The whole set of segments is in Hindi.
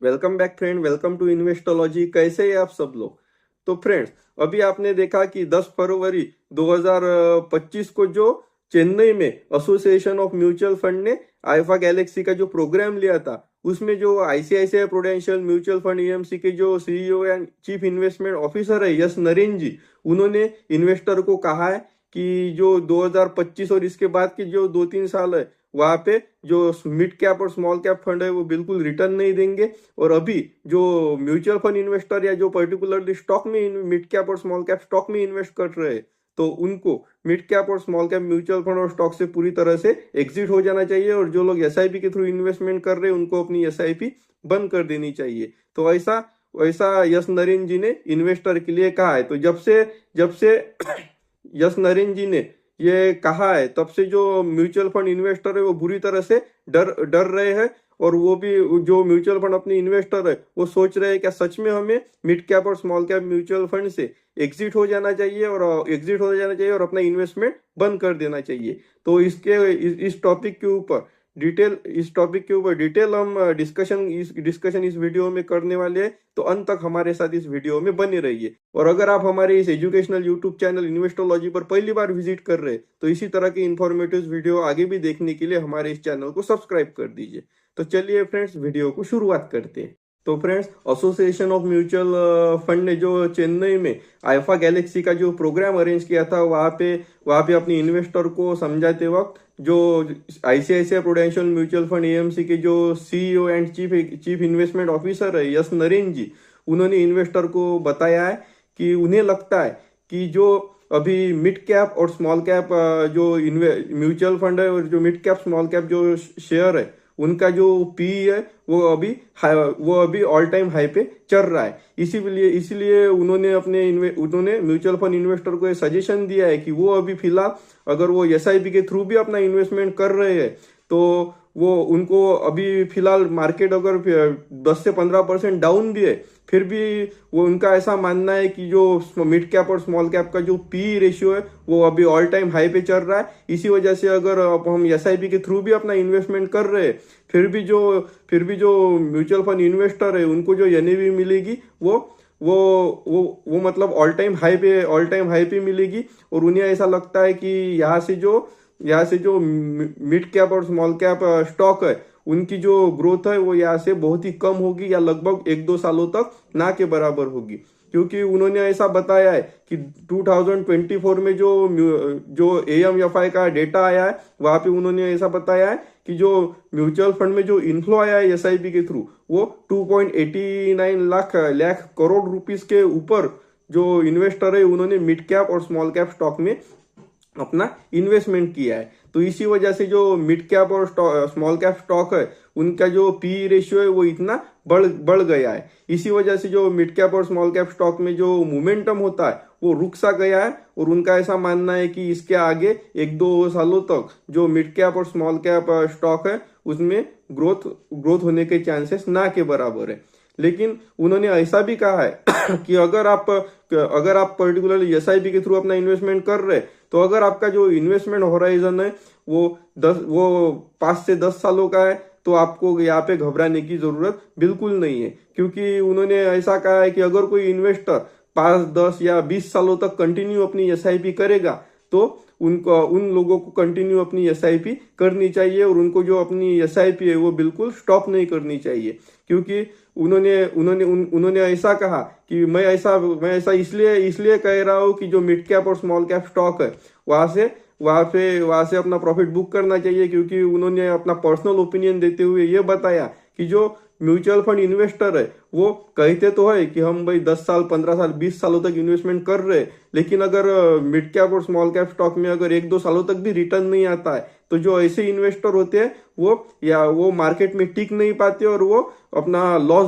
Welcome back friend, welcome to Investology. कैसे हैं आप सब लोग। तो फ्रेंड्स, अभी आपने देखा कि 10 फरवरी 2025 को जो चेन्नई में एसोसिएशन ऑफ म्यूचुअल फंड ने आईफा गैलेक्सी का जो प्रोग्राम लिया था, उसमें जो ICICI prudential mutual fund EMC के जो CEO and chief investment officer है यस नरेन जी, उन्होंने इन्वेस्टर को कहा है कि जो 2025 और इसके बाद के जो 2-3 साल है, वहां पे जो मिड कैप और स्मॉल कैप फंड है वो बिल्कुल रिटर्न नहीं देंगे। और अभी जो म्यूचुअल फंड इन्वेस्टर या जो पर्टिकुलरली स्टॉक में मिड कैप और स्मॉल कैप स्टॉक में इन्वेस्ट कर रहे हैं, तो उनको मिड कैप और स्मॉल कैप म्यूचुअल फंड और स्टॉक से पूरी तरह से एग्जिट हो जाना चाहिए। और जो लोग एसआईपी के थ्रू इन्वेस्टमेंट कर रहे हैं, उनको अपनी एसआईपी बंद कर देनी चाहिए। तो ऐसा ऐसा यस नरेन जी ने इन्वेस्टर के लिए कहा है। तो जब से यस नरेन जी ने ये कहा है, तब से जो म्यूचुअल फंड इन्वेस्टर है वो बुरी तरह से डर रहे हैं। और वो भी जो म्यूचुअल फंड अपने इन्वेस्टर है वो सोच रहे हैं क्या सच में हमें मिड कैप और स्मॉल कैप म्यूचुअल फंड से एग्जिट हो जाना चाहिए और अपना इन्वेस्टमेंट बंद कर देना चाहिए। तो इस टॉपिक के ऊपर डिटेल हम डिस्कशन इस वीडियो में करने वाले हैं। तो अंत तक हमारे साथ इस वीडियो में बने रहिए। और अगर आप हमारे इस एजुकेशनल यूट्यूब चैनल इन्वेस्टोलॉजी पर पहली बार विजिट कर रहे हैं, तो इसी तरह के इंफॉर्मेटिव वीडियो आगे भी देखने के लिए हमारे इस चैनल को सब्सक्राइब कर दीजिए। तो चलिए फ्रेंड्स, वीडियो को शुरुआत करते हैं। तो friends, association of mutual fund ने जो चेन्नई में आईफा गैलेक्सी का जो प्रोग्राम अरेंज किया था, वहाँ पे अपने इन्वेस्टर को समझाते वक्त जो ICICI prudential mutual fund AMC के जो CEO and chief investment officer है यस नरेन जी, उन्होंने इन्वेस्टर को बताया है कि उन्हें लगता है कि जो अभी मिड कैप और स्मॉल कैप जो म्यूचुअल फंड है और जो मिड कैप स्मॉल कैप जो शेयर है, उनका जो पी है वो अभी ऑल टाइम हाई पे चल रहा है। इसीलिए उन्होंने म्यूचुअल फंड इन्वेस्टर को ये सजेशन दिया है कि वो अभी फिलहाल अगर वो एसआईपी के थ्रू भी अपना इन्वेस्टमेंट कर रहे हैं, तो वो उनको अभी फिलहाल मार्केट अगर 10 से 15% डाउन भी है, फिर भी वो उनका ऐसा मानना है कि जो मिड कैप और स्मॉल कैप का जो पी रेशियो है वो अभी ऑल टाइम हाई पे चल रहा है। इसी वजह से अगर हम एसआईपी के थ्रू भी अपना इन्वेस्टमेंट कर रहे हैं, फिर भी जो म्यूचुअल फंड इन्वेस्टर है उनको जो एनएवी मिलेगी वो मतलब ऑल टाइम हाई पे मिलेगी। और उन्हें ऐसा लगता है कि यहाँ से जो मिड कैप और स्मॉल कैप स्टॉक है, उनकी जो ग्रोथ है वो यहाँ से बहुत ही कम होगी या लगभग 1-2 सालों तक ना के बराबर होगी। क्योंकि उन्होंने ऐसा बताया है कि 2024 में जो एएमएफआई का डेटा आया है, वहां पे उन्होंने ऐसा बताया है कि जो म्यूचुअल फंड में जो इन्फ्लो आया है एसआईपी के थ्रू, वो 2.89 लाख करोड़ रुपीस के ऊपर जो इन्वेस्टर है उन्होंने मिड कैप और स्मॉल कैप स्टॉक में अपना इन्वेस्टमेंट किया है। तो इसी वजह से जो मिड कैप और स्मॉल कैप स्टॉक है, उनका जो पी रेशियो है वो इतना बढ़ गया है। इसी वजह से जो मिड कैप और स्मॉल कैप स्टॉक में जो मोमेंटम होता है वो रुक सा गया है। और उनका ऐसा मानना है कि इसके आगे 1-2 सालों तक जो मिड कैप और स्मॉल कैप स्टॉक है उसमें ग्रोथ होने के चांसेस ना के बराबर है। लेकिन उन्होंने ऐसा भी कहा है कि अगर आप पर्टिकुलरली एसआईपी के थ्रू अपना इन्वेस्टमेंट कर रहे हैं, तो अगर आपका जो इन्वेस्टमेंट होराइजन है वो 5 से 10 सालों का है, तो आपको यहाँ पे घबराने की जरूरत बिल्कुल नहीं है। क्योंकि उन्होंने ऐसा कहा है कि अगर कोई इन्वेस्टर 5, 10 या 20 सालों तक कंटिन्यू अपनी एसआईपी करेगा, तो उन लोगों को कंटिन्यू अपनी एसआईपी करनी चाहिए और उनको जो अपनी एसआईपी है वो बिल्कुल स्टॉप नहीं करनी चाहिए। क्योंकि उन्होंने ऐसा कहा कि मैं ऐसा इसलिए कह रहा हूँ कि जो मिड कैप और स्मॉल कैप स्टॉक है वहां से अपना प्रॉफिट बुक करना चाहिए। क्योंकि उन्होंने अपना पर्सनल ओपिनियन देते हुए ये बताया कि जो म्यूचुअल फंड इन्वेस्टर है वो कहते तो है कि हम भाई 10 साल, 15 साल, 20 सालों तक इन्वेस्टमेंट कर रहे हैं, लेकिन अगर मिड कैप और स्मॉल कैप स्टॉक में अगर 1-2 सालों तक भी रिटर्न नहीं आता है, तो जो ऐसे इन्वेस्टर होते हैं वो मार्केट में टिक नहीं पाते और वो अपना लॉस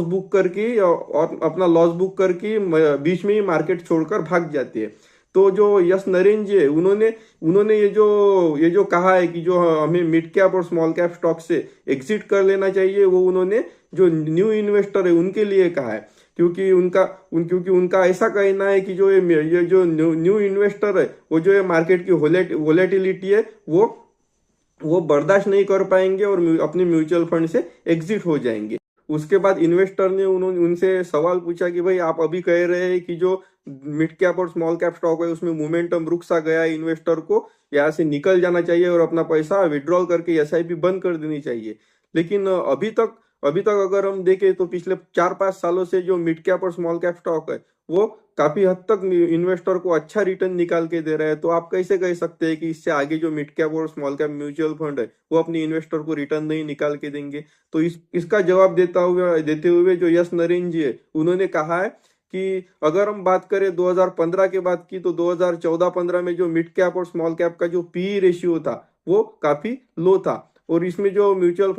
बुक करके बीच में ही मार्केट छोड़कर भाग जाते हैं। तो जो यस नरेन जी है, उन्होंने ये जो कहा है कि जो हमें मिड कैप और स्मॉल कैप स्टॉक से एग्जिट कर लेना चाहिए, वो उन्होंने जो न्यू इन्वेस्टर है उनके लिए कहा है। क्योंकि उनका ऐसा कहना है कि जो ये जो न्यू इन्वेस्टर है वो जो ये मार्केट की वोलेटिलिटी है वो बर्दाश्त नहीं कर पाएंगे और अपने म्यूचुअल फंड से एग्जिट हो जाएंगे। उसके बाद इन्वेस्टर ने उन्होंने उनसे सवाल पूछा कि भाई आप अभी कह रहे हैं कि जो मिड कैप और स्मॉल कैप स्टॉक है उसमें मोमेंटम रुक सा गया है, इन्वेस्टर को यहाँ से निकल जाना चाहिए और अपना पैसा विड्रॉल करके एसआईपी बंद कर देनी चाहिए। लेकिन अभी तक अगर हम देखें तो पिछले 4-5 सालों से जो मिड कैप और स्मॉल कैप स्टॉक है वो काफी हद तक इन्वेस्टर को अच्छा रिटर्न निकाल के दे रहा है। तो आप कैसे कह सकते हैं कि इससे आगे जो मिड कैप और स्मॉल कैप म्यूचुअल फंड है वो अपने इन्वेस्टर को रिटर्न नहीं निकाल के देंगे? तो इसका जवाब देते हुए जो यस नरेन जी है उन्होंने कहा है कि अगर हम बात करें 2015 के बाद की, तो 2014-15 में जो मिड कैप और स्मॉल कैप का जो पी रेशियो था वो काफी लो था, और इसमें जो म्यूचुअल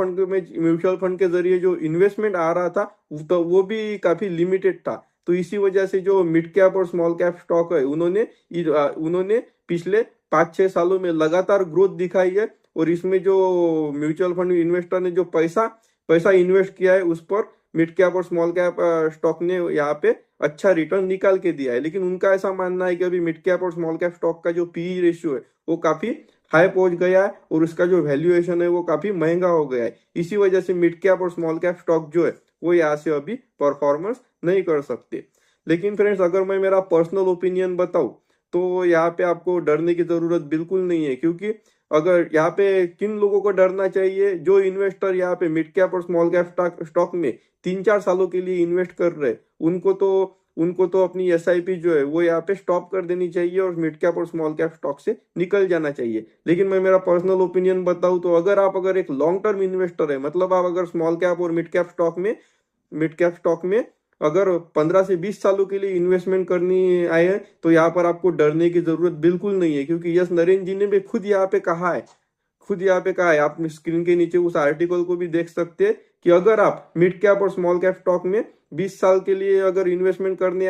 फंड के जरिए जो इन्वेस्टमेंट आ रहा था तो वो भी काफी लिमिटेड था। तो इसी वजह से जो मिड कैप और स्मॉल कैप स्टॉक है उन्होंने पिछले 5-6 सालों में लगातार ग्रोथ दिखाई है, और इसमें जो म्यूचुअल फंड इन्वेस्टर ने जो पैसा इन्वेस्ट किया है उस पर मिड कैप और स्मॉल कैप स्टॉक ने यहाँ पे अच्छा रिटर्न निकाल के दिया है। लेकिन उनका ऐसा मानना है कि अभी मिड कैप और स्मॉल कैप स्टॉक का जो पीई रेशियो है वो काफी हाई पहुंच गया है और उसका जो वैल्यूएशन है वो काफी महंगा हो गया है। इसी वजह से मिड कैप और स्मॉल कैप स्टॉक जो है वो यहाँ से अभी परफॉर्मेंस नहीं कर सकते। लेकिन फ्रेंड्स, अगर मैं मेरा पर्सनल ओपिनियन बताऊं तो यहाँ पे आपको डरने की जरूरत बिल्कुल नहीं है, क्योंकि अगर यहाँ पे किन लोगों को डरना चाहिए? जो इन्वेस्टर यहाँ पे मिड कैप और स्मॉल कैप स्टॉक में 3-4 सालों के लिए इन्वेस्ट कर रहे हैं उनको तो अपनी एसआईपी जो है वो यहाँ पे स्टॉप कर देनी चाहिए और मिड कैप और स्मॉल कैप स्टॉक से निकल जाना चाहिए। लेकिन मैं मेरा पर्सनल ओपिनियन बताऊं तो अगर एक लॉन्ग टर्म इन्वेस्टर है, मतलब आप अगर स्मॉल कैप और मिड कैप स्टॉक में अगर 15 से 20 सालों के लिए इन्वेस्टमेंट करनी आए हैं तो यहाँ पर आपको डरने की जरूरत बिल्कुल नहीं है, क्योंकि यस नरेन जी ने भी खुद यहाँ पे कहा है, आप स्क्रीन के नीचे उस आर्टिकल को भी देख सकते हैं कि अगर आप मिड कैप और स्मॉल कैप स्टॉक में 20 साल के लिए अगर इन्वेस्टमेंट करने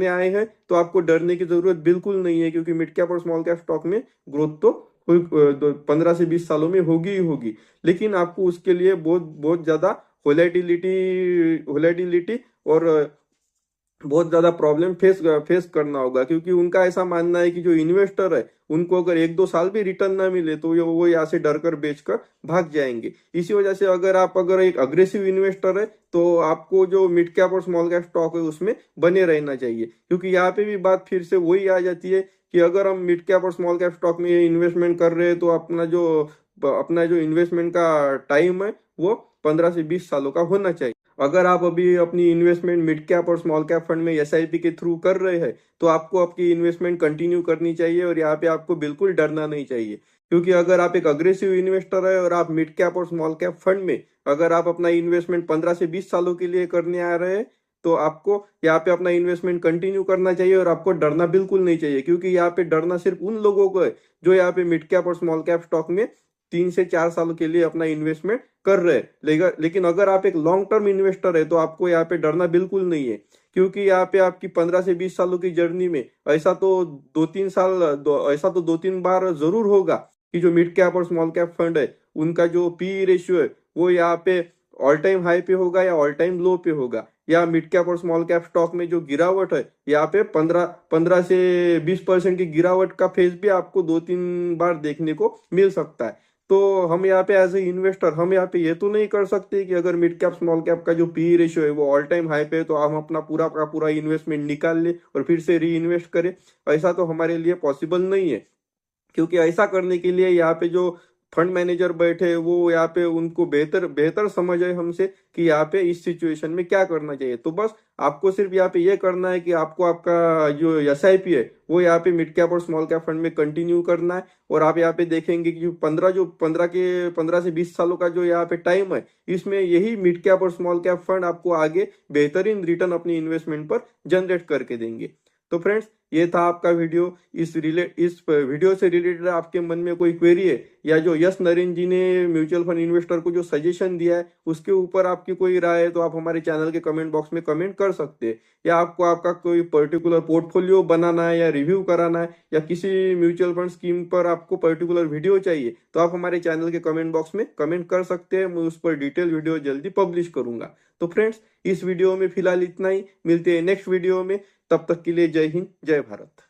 आए हैं तो आपको डरने की जरूरत बिल्कुल नहीं है, क्योंकि मिड कैप और स्मॉल कैप स्टॉक में ग्रोथ तो 15 से 20 सालों में होगी ही होगी। लेकिन आपको उसके लिए बहुत बहुत ज्यादा वोलेटिलिटी और बहुत ज्यादा प्रॉब्लम फेस करना होगा, क्योंकि उनका ऐसा मानना है कि जो इन्वेस्टर है उनको अगर 1-2 साल भी रिटर्न ना मिले तो वो यहाँ से डर कर बेचकर भाग जाएंगे। इसी वजह से अगर एक अग्रेसिव इन्वेस्टर है तो आपको जो मिड कैप और स्मॉल कैप स्टॉक है उसमें बने रहना चाहिए, क्योंकि यहाँ पे भी बात फिर से वही आ जाती है कि अगर हम मिड कैप और स्मॉल कैप स्टॉक में इन्वेस्टमेंट कर रहे हैं तो अपना जो इन्वेस्टमेंट का टाइम है वो 15 से 20 सालों का होना चाहिए। अगर आप अभी अपनी इन्वेस्टमेंट मिड कैप और स्मॉल कैप फंड में एसआईपी के थ्रू कर रहे हैं तो आपको आपकी इन्वेस्टमेंट कंटिन्यू करनी चाहिए और यहाँ पे आपको बिल्कुल डरना नहीं चाहिए, क्योंकि अगर आप एक अग्रेसिव इन्वेस्टर है और आप मिड कैप और स्मॉल कैप फंड में अगर आप अपना इन्वेस्टमेंट 15 से 20 सालों के लिए करने आ रहे हैं तो आपको यहाँ पे अपना इन्वेस्टमेंट कंटिन्यू करना चाहिए और आपको डरना बिल्कुल नहीं चाहिए, क्योंकि यहाँ पे डरना सिर्फ उन लोगों को है जो यहाँ पे मिड कैप और स्मॉल कैप स्टॉक में 3 से 4 सालों के लिए अपना इन्वेस्टमेंट कर रहे हैं। लेकिन अगर आप एक लॉन्ग टर्म इन्वेस्टर है तो आपको यहाँ पे डरना बिल्कुल नहीं है, क्योंकि यहाँ पे आपकी 15 से 20 सालों की जर्नी में ऐसा तो 2-3 बार जरूर होगा कि जो मिड कैप और स्मॉल कैप फंड है उनका जो पी रेशियो है वो यहाँ पे ऑल टाइम हाई पे होगा या ऑल टाइम लो पे होगा, या मिड कैप और स्मॉल कैप स्टॉक में जो गिरावट है यहाँ पे 15 से 20% की गिरावट का फेज भी आपको 2-3 बार देखने को मिल सकता है। तो हम यहाँ पे एज ए इन्वेस्टर हम यहाँ पे ये तो नहीं कर सकते कि अगर मिड कैप स्मॉल कैप का जो पी रेशियो है वो ऑल टाइम हाई पे है तो हम अपना पूरा का पूरा इन्वेस्टमेंट निकाल ले और फिर से री इन्वेस्ट करें। ऐसा तो हमारे लिए पॉसिबल नहीं है, क्योंकि ऐसा करने के लिए यहाँ पे जो फंड मैनेजर बैठे वो यहाँ पे उनको बेहतर समझ है हमसे कि यहाँ पे इस सिचुएशन में क्या करना चाहिए। तो बस आपको सिर्फ यहाँ पे ये करना है कि आपको आपका जो एसआईपी है वो यहाँ पे मिड कैप और स्मॉल कैप फंड में कंटिन्यू करना है, और आप यहाँ पे देखेंगे कि 15 से 20 सालों का जो यहाँ पे टाइम है इसमें यही मिड कैप और स्मॉल कैप फंड आपको आगे बेहतरीन रिटर्न अपनी इन्वेस्टमेंट पर जनरेट करके देंगे। तो फ्रेंड्स, ये था आपका वीडियो। इस वीडियो से रिलेटेड आपके मन में कोई क्वेरी है या जो यस नरेन जी ने म्यूचुअल फंड इन्वेस्टर को जो सजेशन दिया है उसके ऊपर आपकी कोई राय है तो आप हमारे चैनल के कमेंट बॉक्स में कमेंट कर सकते हैं, या आपको आपका कोई पर्टिकुलर पोर्टफोलियो बनाना है या रिव्यू कराना है या किसी म्यूचुअल फंड स्कीम पर आपको पर्टिकुलर वीडियो चाहिए तो आप हमारे चैनल के कमेंट बॉक्स में कमेंट कर सकते हैं। मैं उस पर डिटेल वीडियो जल्दी पब्लिश करूंगा। तो फ्रेंड्स, इस वीडियो में फिलहाल इतना ही, मिलते हैं नेक्स्ट वीडियो में। तब तक के लिए जय हिंद, जय भारत।